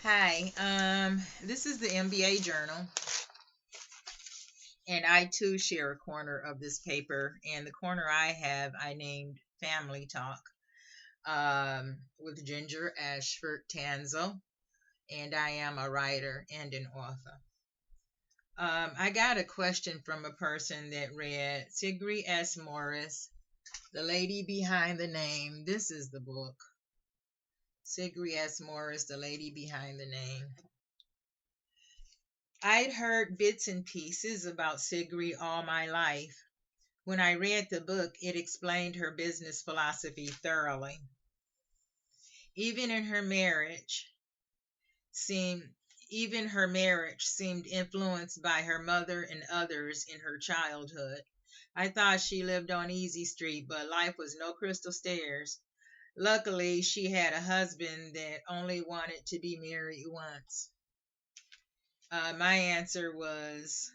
Hi, this is the MBA journal, and I too share a corner of this paper. And the corner I named Family Talk with Ginger Ashford Tanzel, and I am a writer and an author. I got a question from a person that read Ciggzree S. Morris, The Lady Behind the Name. This is the book. Ciggzree S. Morris, The Lady Behind the Name. I'd heard bits and pieces about Ciggzree all my life. When I read the book, it explained her business philosophy thoroughly. Even in her marriage seemed Even her marriage seemed influenced by her mother and others in her childhood. I thought she lived on Easy Street, but life was no crystal stairs. Luckily, she had a husband that only wanted to be married once. My answer was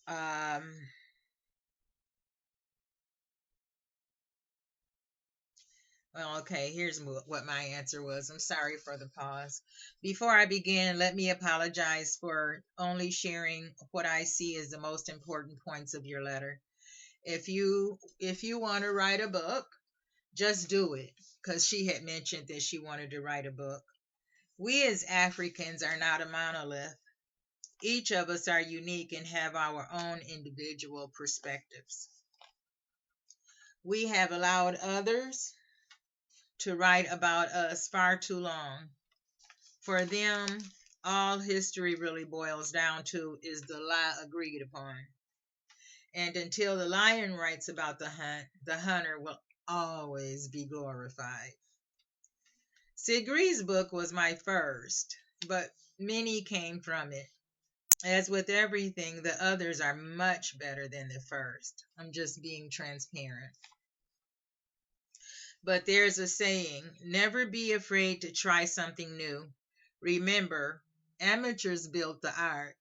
um, well, okay, here's what my answer was. I'm sorry for the pause. Before I begin, let me apologize for only sharing what I see as the most important points of your letter. If you want to write a book, just do it, because she had mentioned that she wanted to write a book. We as Africans are not a monolith. Each of us are unique and have our own individual perspectives. We have allowed others to write about us far too long. For them, all history really boils down to is the lie agreed upon. And until the lion writes about the hunt, the hunter will always be glorified. Ciggzree's book was my first, but many came from it. As with everything, the others are much better than the first. I'm just being transparent. But there's a saying, never be afraid to try something new. Remember, amateurs built the Ark,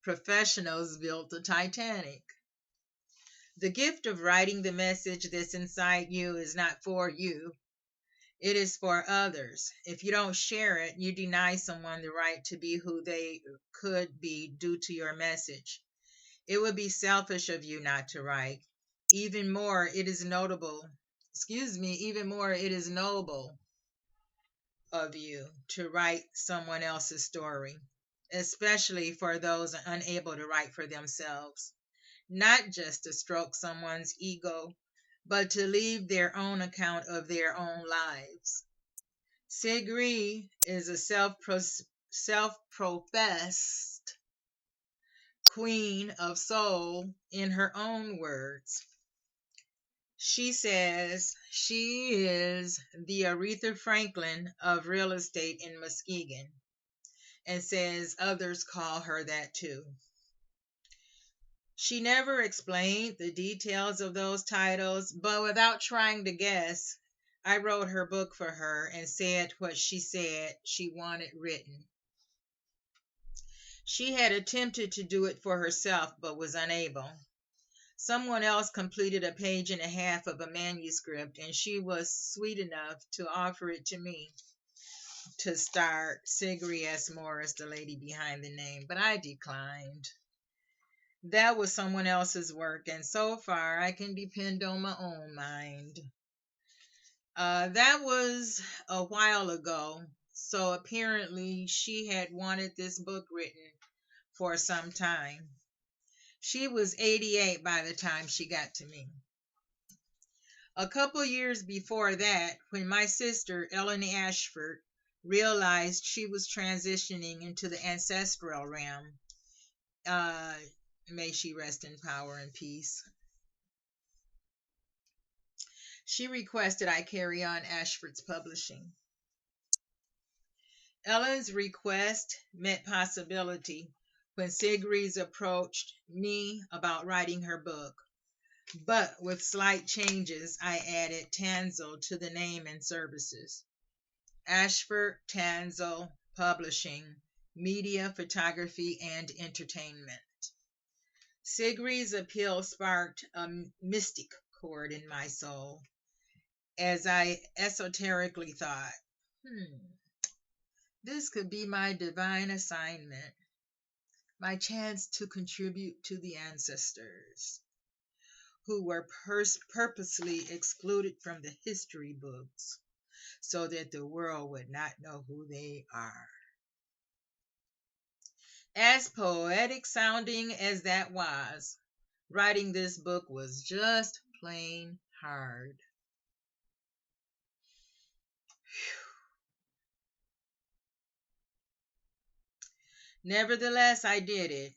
professionals built the Titanic. The gift of writing the message that's inside you is not for you, it is for others. If you don't share it, you deny someone the right to be who they could be due to your message. It would be selfish of you not to write. Even more, it is noble of you to write someone else's story, especially for those unable to write for themselves. Not just to stroke someone's ego, but to leave their own account of their own lives. Ciggzree is a self-professed queen of soul in her own words. She says she is the Aretha Franklin of real estate in Muskegon, and says others call her that too. She never explained the details of those titles, but without trying to guess, I wrote her book for her and said what she said she wanted written. She had attempted to do it for herself, but was unable. Someone else completed a page and a half of a manuscript, and she was sweet enough to offer it to me to start Ciggzree S. Morris, the lady behind the name, but I declined. That was someone else's work, and so far I can depend on my own mind. That was a while ago, so apparently she had wanted this book written for some time. She was 88 by the time she got to me. A couple years before that, when my sister, Ellen Ashford, realized she was transitioning into the ancestral realm, uh, may she rest in power and peace, she requested I carry on Ashford's publishing. Ellen's request met possibility when Ciggzree's approached me about writing her book, but with slight changes I added Tanzel to the name and services. Ashford Tanzel Publishing, Media, Photography, and Entertainment. Ciggzree's appeal sparked a mystic chord in my soul, as I esoterically thought. This could be my divine assignment, my chance to contribute to the ancestors who were purposely excluded from the history books so that the world would not know who they are. As poetic sounding as that was, writing this book was just plain hard. Nevertheless, I did it.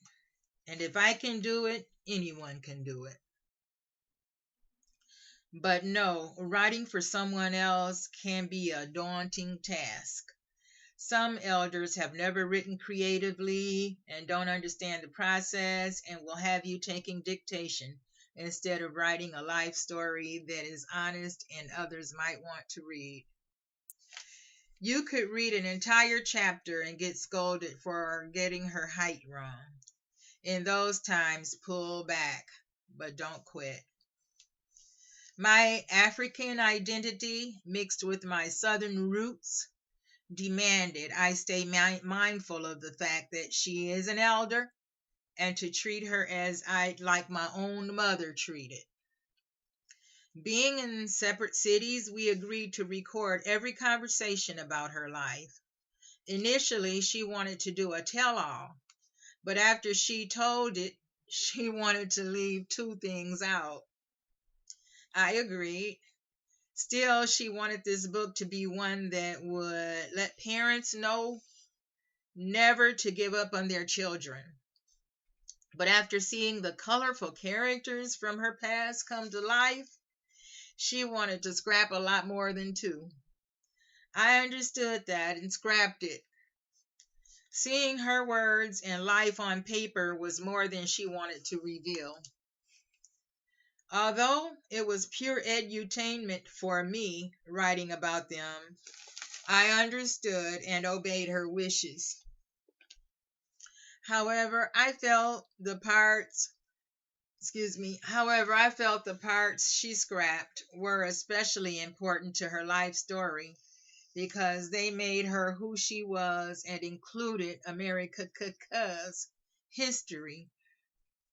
And if I can do it, anyone can do it. But no, writing for someone else can be a daunting task. Some elders have never written creatively and don't understand the process and will have you taking dictation instead of writing a life story that is honest and others might want to read. You could read an entire chapter and get scolded for getting her height wrong. In those times, pull back, but don't quit. My African identity mixed with my Southern roots demanded I stay mindful of the fact that she is an elder and to treat her as I'd like my own mother treated. Being in separate cities, we agreed to record every conversation about her life. Initially, she wanted to do a tell-all, but after she told it, she wanted to leave two things out. I agreed. Still, she wanted this book to be one that would let parents know never to give up on their children. But after seeing the colorful characters from her past come to life, she wanted to scrap a lot more than two. I understood that and scrapped it. Seeing her words and life on paper was more than she wanted to reveal. Although it was pure edutainment for me writing about them, I understood and obeyed her wishes. However, I felt the parts she scrapped were especially important to her life story because they made her who she was and included America's history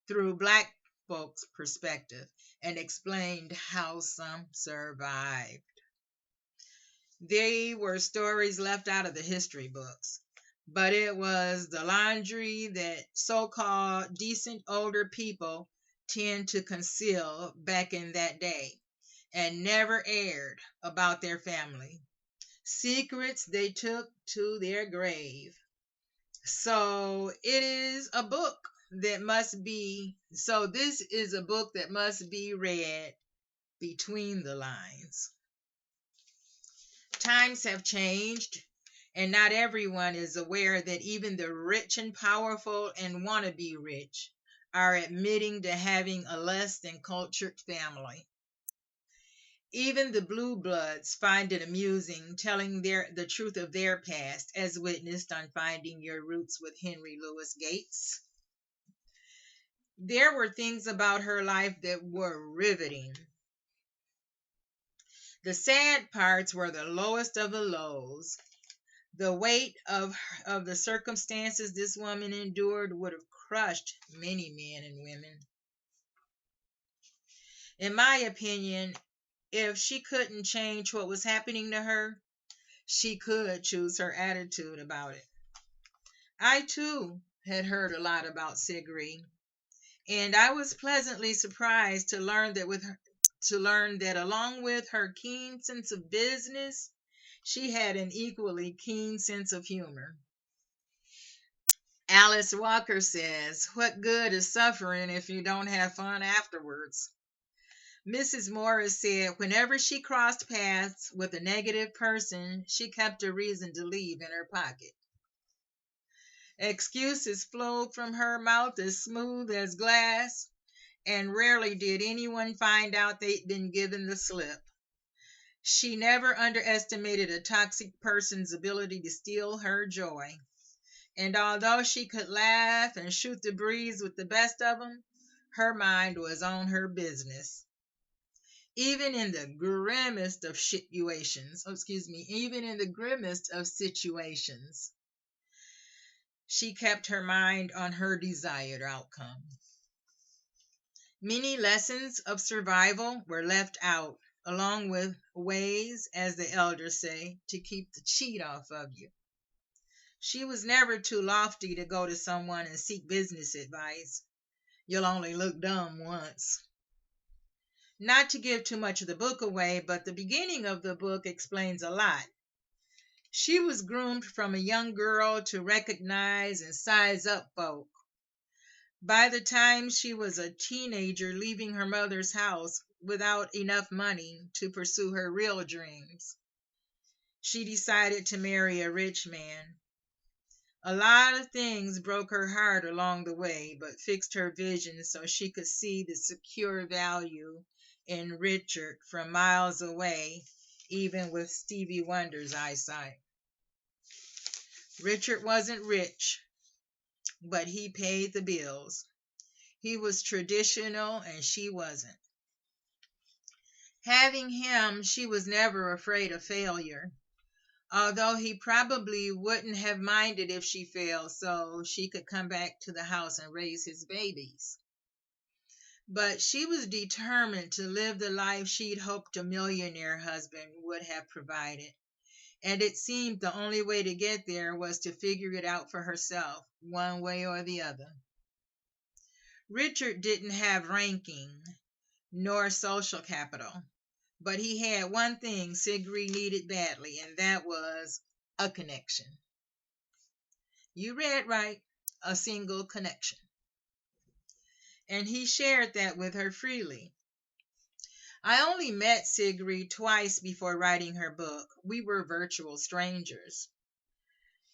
through Black folks' perspective and explained how some survived. They were stories left out of the history books, but it was the laundry that so-called decent older people tend to conceal back in that day and never aired about their family. Secrets they took to their grave. So this is a book that must be read between the lines. Times have changed, and not everyone is aware that even the rich and powerful and want to be rich are admitting to having a less than cultured family. Even the blue bloods find it amusing telling the truth of their past, as witnessed on Finding Your Roots with Henry Louis Gates. There were things about her life that were riveting. The sad parts were the lowest of the lows. The weight of the circumstances this woman endured would have crushed many men and women. In my opinion, if she couldn't change what was happening to her, she could choose her attitude about it. I, too, had heard a lot about Ciggzree, and I was pleasantly surprised to learn that along with her keen sense of business, she had an equally keen sense of humor. Alice Walker says, "What good is suffering if you don't have fun afterwards?" Mrs. Morris said whenever she crossed paths with a negative person, she kept a reason to leave in her pocket. Excuses flowed from her mouth as smooth as glass, and rarely did anyone find out they'd been given the slip. She never underestimated a toxic person's ability to steal her joy. And although she could laugh and shoot the breeze with the best of them, her mind was on her business. Even in the grimmest of situations, even in the grimmest of situations, she kept her mind on her desired outcome. Many lessons of survival were left out, along with ways, as the elders say, to keep the cheat off of you. She was never too lofty to go to someone and seek business advice. You'll only look dumb once. Not to give too much of the book away, but the beginning of the book explains a lot. She was groomed from a young girl to recognize and size up folk. By the time she was a teenager, leaving her mother's house without enough money to pursue her real dreams, she decided to marry a rich man. A lot of things broke her heart along the way, but fixed her vision so she could see the secure value in Richard from miles away, even with Stevie Wonder's eyesight. Richard wasn't rich, but he paid the bills. He was traditional and she wasn't. Having him, she was never afraid of failure, although he probably wouldn't have minded if she failed so she could come back to the house and raise his babies. But she was determined to live the life she'd hoped a millionaire husband would have provided. And it seemed the only way to get there was to figure it out for herself, one way or the other. Richard didn't have ranking nor social capital, but he had one thing Ciggzree needed badly, and that was a connection. You read right, a single connection. And he shared that with her freely. I only met Ciggzree twice before writing her book. We were virtual strangers.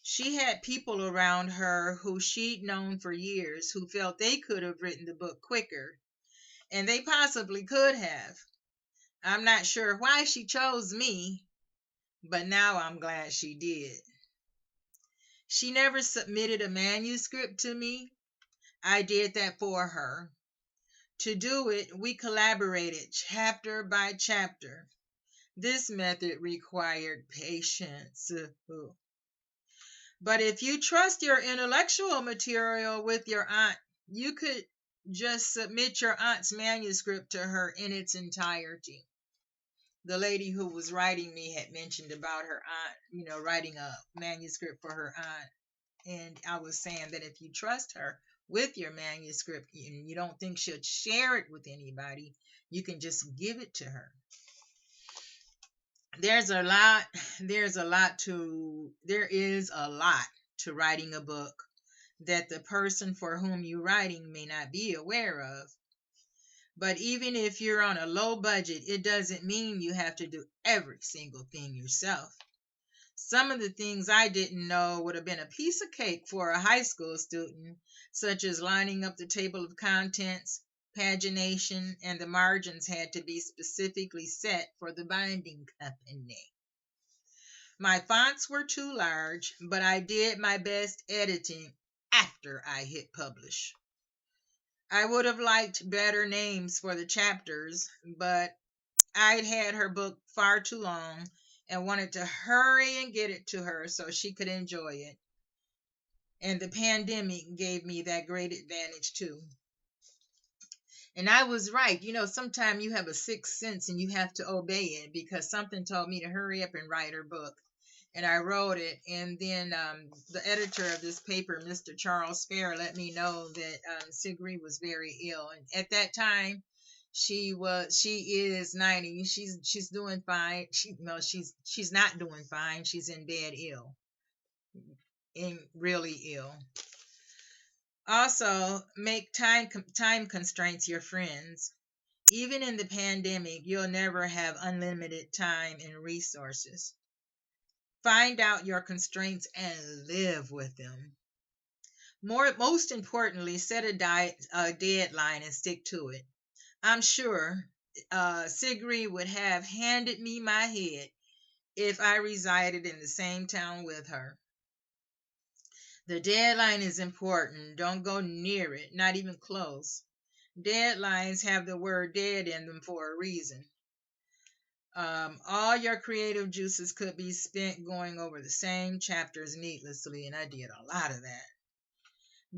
She had people around her who she'd known for years who felt they could have written the book quicker, and they possibly could have. I'm not sure why she chose me, but now I'm glad she did. She never submitted a manuscript to me. I did that for her. To do it, we collaborated chapter by chapter. This method required patience. But if you trust your intellectual material with your aunt, you could just submit your aunt's manuscript to her in its entirety. The lady who was writing me had mentioned about her aunt, writing a manuscript for her aunt. And I was saying that if you trust her with your manuscript and you don't think she'll share it with anybody, you can just give it to her. There is a lot to writing a book that the person for whom you're writing may not be aware of. But even if you're on a low budget, it doesn't mean you have to do every single thing yourself. Some of the things I didn't know would have been a piece of cake for a high school student, such as lining up the table of contents, pagination, and the margins had to be specifically set for the binding company. My fonts were too large, but I did my best editing after I hit publish. I would have liked better names for the chapters, but I'd had her book far too long and wanted to hurry and get it to her so she could enjoy it. And the pandemic gave me that great advantage too. And I was right. Sometimes you have a sixth sense and you have to obey it, because something told me to hurry up and write her book. And I wrote it. And then the editor of this paper, Mr. Charles Fair, let me know that Ciggzree was very ill. And at that time, she is 90. She's doing fine. She's not doing fine. She's in bed ill, really ill. Also, make time constraints your friends. Even in the pandemic, you'll never have unlimited time and resources. Find out your constraints and live with them. Most importantly, set a deadline and stick to it. I'm sure Ciggzree would have handed me my head if I resided in the same town with her. The deadline is important. Don't go near it, not even close. Deadlines have the word dead in them for a reason. All your creative juices could be spent going over the same chapters needlessly, and I did a lot of that.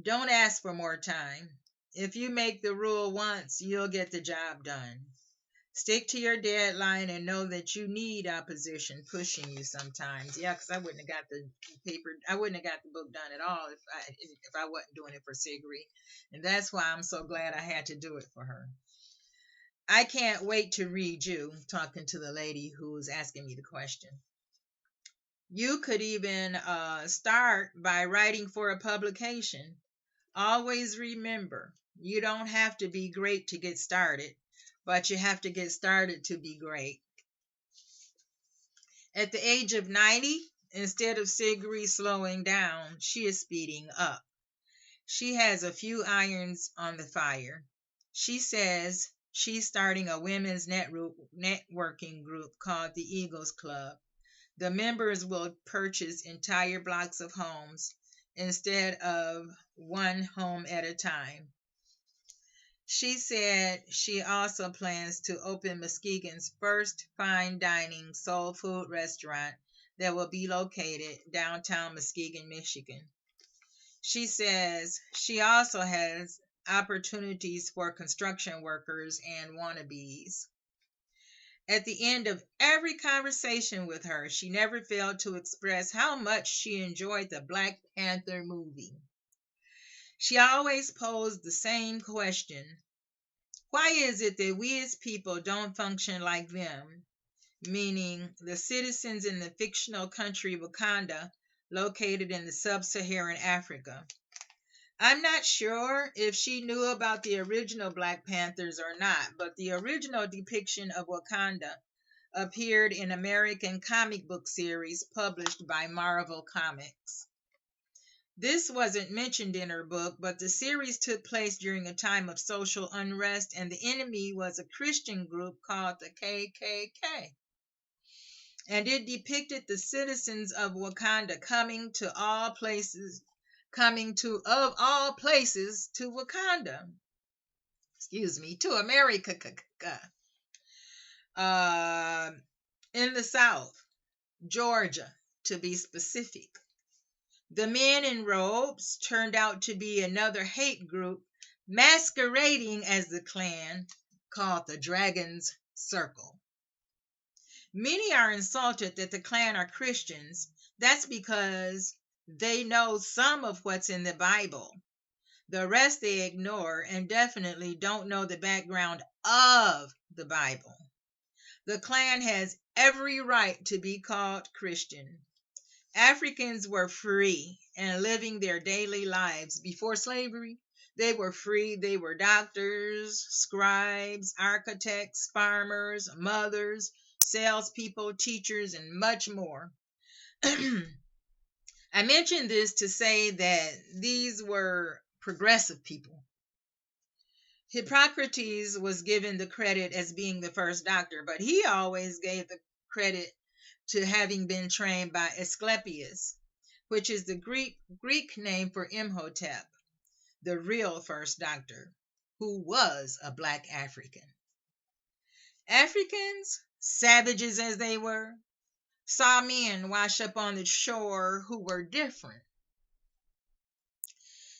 Don't ask for more time. If you make the rule once, you'll get the job done. Stick to your deadline and know that you need opposition pushing you sometimes. Yeah, because I wouldn't have got the I wouldn't have got the book done at all if I wasn't doing it for Ciggzree. And that's why I'm so glad I had to do it for her. I can't wait to read you, talking to the lady who was asking me the question. You could even start by writing for a publication. Always remember, you don't have to be great to get started, but you have to get started to be great. At the age of 90, instead of Ciggzree slowing down, she is speeding up. She has a few irons on the fire. She says she's starting a women's networking group called the Eagles Club. The members will purchase entire blocks of homes instead of one home at a time. She said she also plans to open Muskegon's first fine dining soul food restaurant that will be located downtown Muskegon, Michigan. She says she also has opportunities for construction workers and wannabes. At the end of every conversation with her, she never failed to express how much she enjoyed the Black Panther movie. She always posed the same question: why is it that we as people don't function like them, meaning the citizens in the fictional country Wakanda, located in the sub-Saharan Africa? I'm not sure if she knew about the original Black Panthers or not, but the original depiction of Wakanda appeared in American comic book series published by Marvel Comics. This wasn't mentioned in her book, but the series took place during a time of social unrest, and the enemy was a Christian group called the KKK. And it depicted the citizens of Wakanda coming to all places to Wakanda. To America. In the South, Georgia, to be specific. The men in robes turned out to be another hate group masquerading as the Klan, called the Dragon's Circle. Many are insulted that the Klan are Christians. That's because they know some of what's in the Bible. The rest they ignore and definitely don't know the background of the Bible. The Klan has every right to be called Christian. Africans were free and living their daily lives before slavery. They were free. They were doctors, scribes, architects, farmers, mothers, salespeople, teachers, and much more. I mention this to say that these were progressive people. Hippocrates was given the credit as being the first doctor, but he always gave the credit to having been trained by Asclepius, which is the Greek name for Imhotep, the real first doctor, who was a Black African. Africans, savages as they were, saw men wash up on the shore who were different.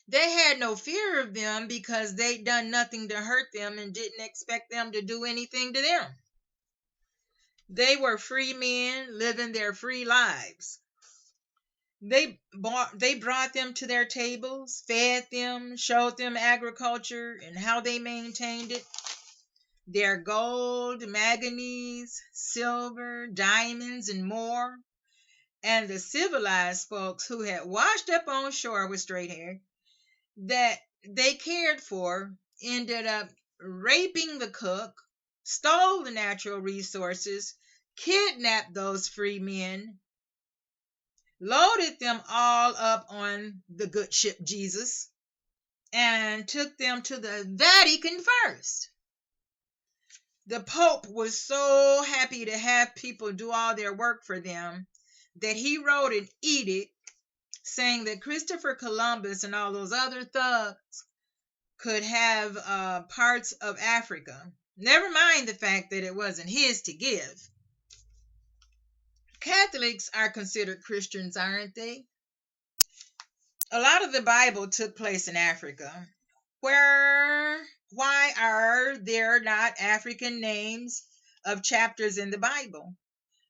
They had no fear of them because they'd done nothing to hurt them and didn't expect them to do anything to them. They were free men living their free lives. They brought them to their tables, fed them, showed them agriculture and how they maintained it. Their gold, manganese, silver, diamonds, and more. And the civilized folks who had washed up on shore with straight hair that they cared for ended up raping the cook, stole the natural resources, kidnapped those free men, loaded them all up on the good ship Jesus, and took them to the Vatican first. The Pope was so happy to have people do all their work for them that he wrote an edict saying that Christopher Columbus and all those other thugs could have parts of Africa. Never mind the fact that it wasn't his to give. Catholics are considered Christians, aren't they? A lot of the Bible took place in Africa. Why are there not African names of chapters in the Bible?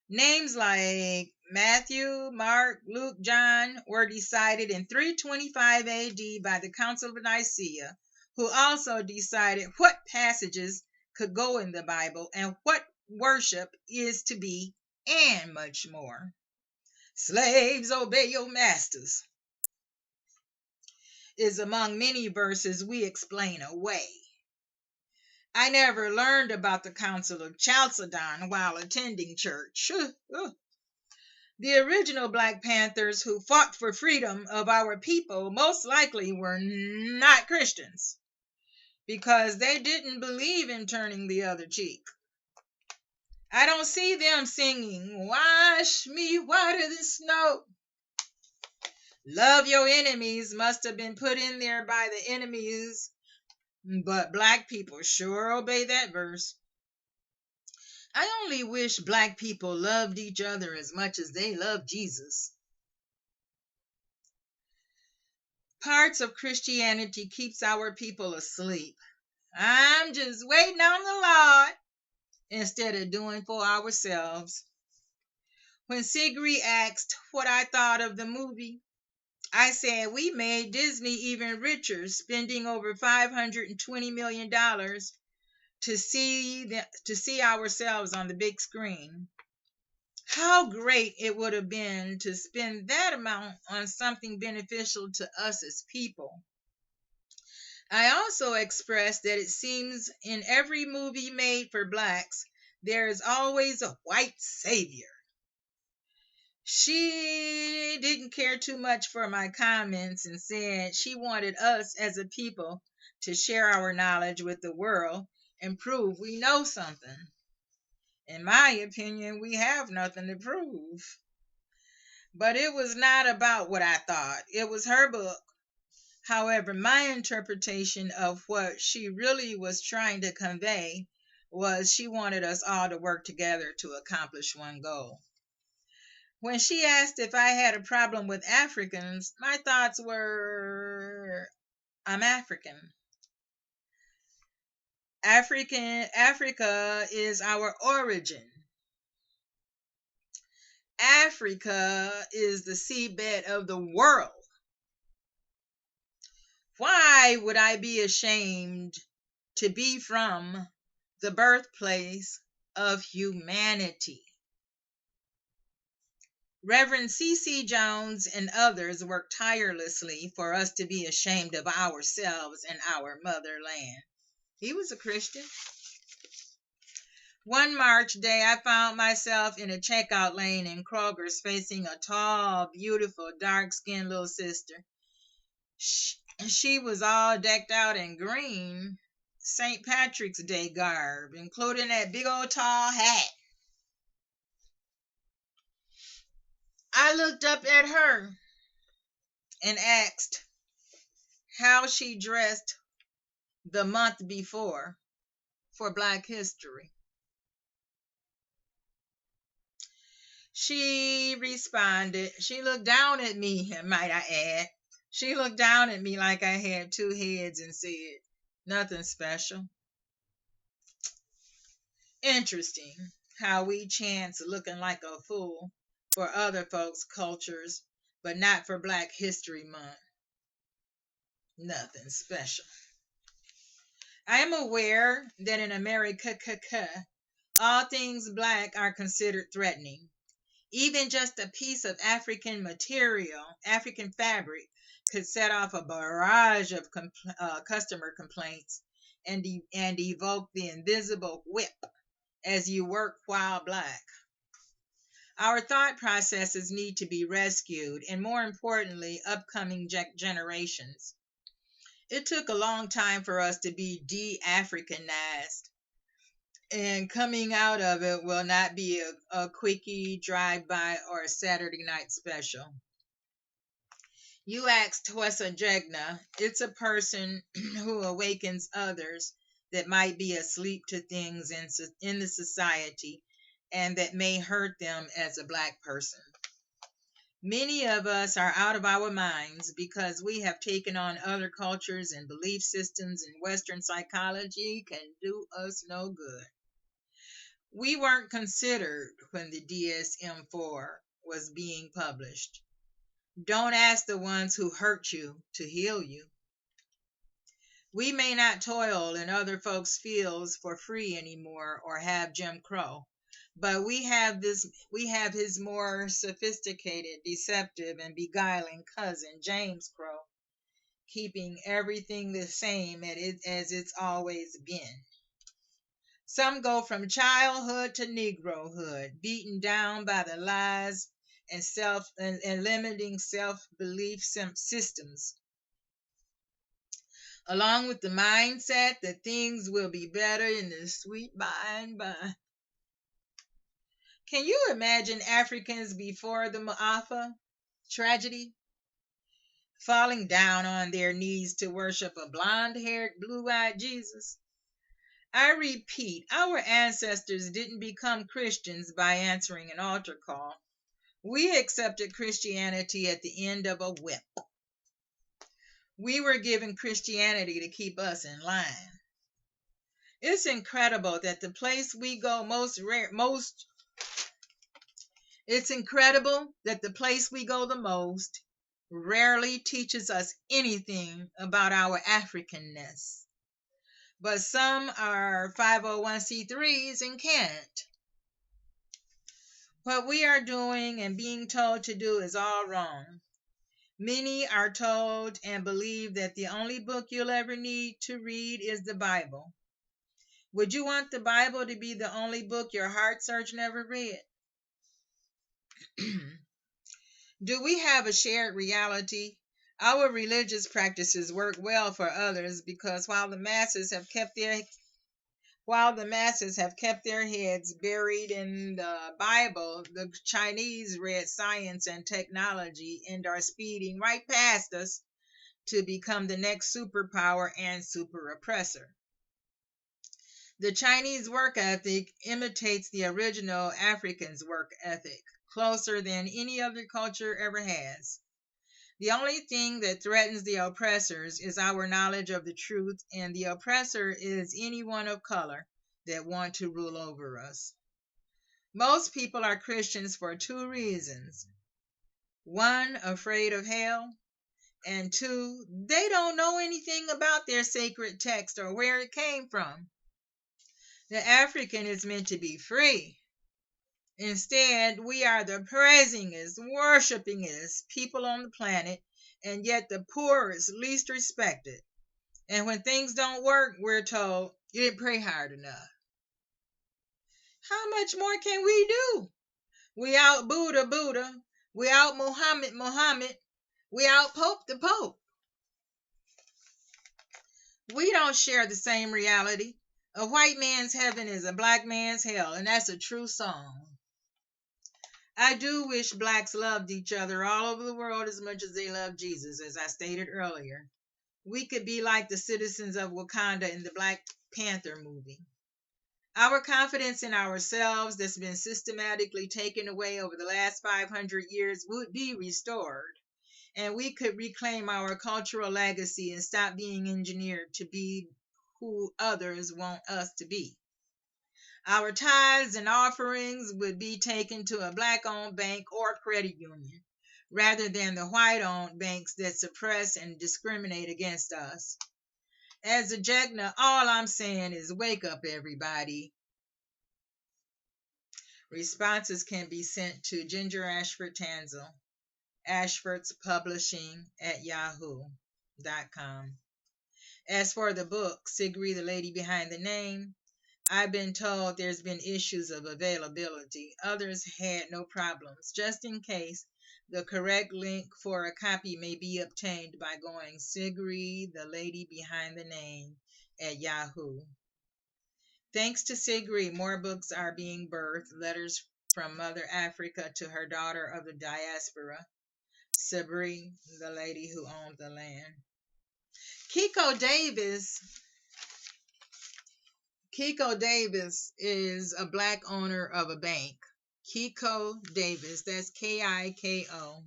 Names like Matthew, Mark, Luke, John were decided in 325 AD by the Council of Nicaea, who also decided what passages could go in the Bible and what worship is to be, and much more. Slaves, obey your masters is among many verses we explain away. I never learned about the Council of Chalcedon while attending church. The original Black Panthers who fought for freedom of our people most likely were not Christians because they didn't believe in turning the other cheek. I don't see them singing, "Wash me whiter than snow." Love your enemies must have been put in there by the enemies, but Black people sure obey that verse. I only wish Black people loved each other as much as they love Jesus. Parts of Christianity keeps our people asleep. I'm just waiting on the Lord instead of doing for ourselves. When Ciggzree asked what I thought of the movie, I said we made Disney even richer, spending over $520 million to see ourselves on the big screen. How great it would have been to spend that amount on something beneficial to us as people. I also expressed that it seems in every movie made for Blacks, there is always a white savior. She didn't care too much for my comments and said she wanted us as a people to share our knowledge with the world and prove we know something. In my opinion, we have nothing to prove. But it was not about what I thought. It was her book. However, my interpretation of what she really was trying to convey was she wanted us all to work together to accomplish one goal. When she asked if I had a problem with Africans, my thoughts were, I'm African. Africa is our origin. Africa is the seabed of the world. Why would I be ashamed to be from the birthplace of humanity? Reverend C.C. Jones and others worked tirelessly for us to be ashamed of ourselves and our motherland. He was a Christian. One March day, I found myself in a checkout lane in Kroger's facing a tall, beautiful, dark-skinned little sister. She was all decked out in green St. Patrick's Day garb, including that big old tall hat. I looked up at her and asked how she dressed the month before for Black History. She responded, she looked down at me, might I add. She looked down at me like I had two heads and said, "Nothing special." Interesting how we chance looking like a fool for other folks' cultures, but not for Black History Month. Nothing special. I am aware that in America, all things Black are considered threatening. Even just a piece of African material, African fabric, could set off a barrage of customer complaints and evoke the invisible whip as you work while Black. Our thought processes need to be rescued, and more importantly, upcoming generations. It took a long time for us to be de-Africanized, and coming out of it will not be a quickie, drive-by, or a Saturday night special. You asked what's a jegna. It's a person who awakens others that might be asleep to things in the society and that may hurt them as a black person. Many of us are out of our minds because we have taken on other cultures and belief systems, and Western psychology can do us no good. We weren't considered when the DSM 4 was being published. Don't ask the ones who hurt you to heal you. We may not toil in other folks' fields for free anymore or have Jim Crow, but we have his more sophisticated, deceptive, and beguiling cousin, James Crow, keeping everything the same as it's always been. Some go from childhood to negrohood, beaten down by the lies and limiting self belief systems, along with the mindset that things will be better in the sweet by and by. Can you imagine Africans before the Maafa tragedy falling down on their knees to worship a blonde haired, blue eyed Jesus? I repeat, our ancestors didn't become Christians by answering an altar call. We accepted Christianity at the end of a whip. We were given Christianity to keep us in line. It's incredible that the place we go it's incredible that the place we go the most rarely teaches us anything about our Africanness. But some are 501c3s and can't. What we are doing and being told to do is all wrong. Many are told and believe that the only book you'll ever need to read is the Bible. Would you want the Bible to be the only book your heart search never read? Do we have a shared reality? Our religious practices work well for others because while the masses have kept their heads buried in the Bible, the Chinese read science and technology and are speeding right past us to become the next superpower and super oppressor. The Chinese work ethic imitates the original African's work ethic closer than any other culture ever has. The only thing that threatens the oppressors is our knowledge of the truth, and the oppressor is anyone of color that want to rule over us. Most people are Christians for two reasons. One, afraid of hell, and two, they don't know anything about their sacred text or where it came from. The African is meant to be free. Instead, we are the praisingest, worshipingest people on the planet, and yet the poorest, least respected. And when things don't work, we're told, you didn't pray hard enough. How much more can we do? We out Buddha. We out Muhammad. We out Pope the Pope. We don't share the same reality. A white man's heaven is a black man's hell, and that's a true song. I do wish blacks loved each other all over the world as much as they love Jesus, as I stated earlier. We could be like the citizens of Wakanda in the Black Panther movie. Our confidence in ourselves that's been systematically taken away over the last 500 years would be restored, and we could reclaim our cultural legacy and stop being engineered to be who others want us to be. Our tithes and offerings would be taken to a black-owned bank or credit union, rather than the white-owned banks that suppress and discriminate against us. As a Jegna, all I'm saying is wake up, everybody. Responses can be sent to Ginger Ashford Tanzel, Ashford's Publishing at yahoo.com. As for the book, Ciggzree, the Lady Behind the Name, I've been told there's been issues of availability. Others had no problems. Just in case, the correct link for a copy may be obtained by going Ciggzree, the Lady Behind the Name at Yahoo. Thanks to Ciggzree, more books are being birthed. Letters from Mother Africa to her daughter of the diaspora, Ciggzree, the lady who owned the land. Kiko Davis is a black owner of a bank. Kiko Davis, that's Kiko.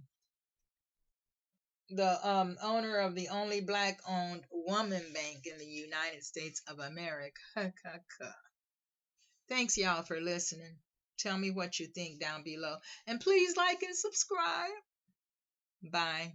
The owner of the only black owned woman bank in the United States of America. Thanks, y'all, for listening. Tell me what you think down below. And please like and subscribe. Bye.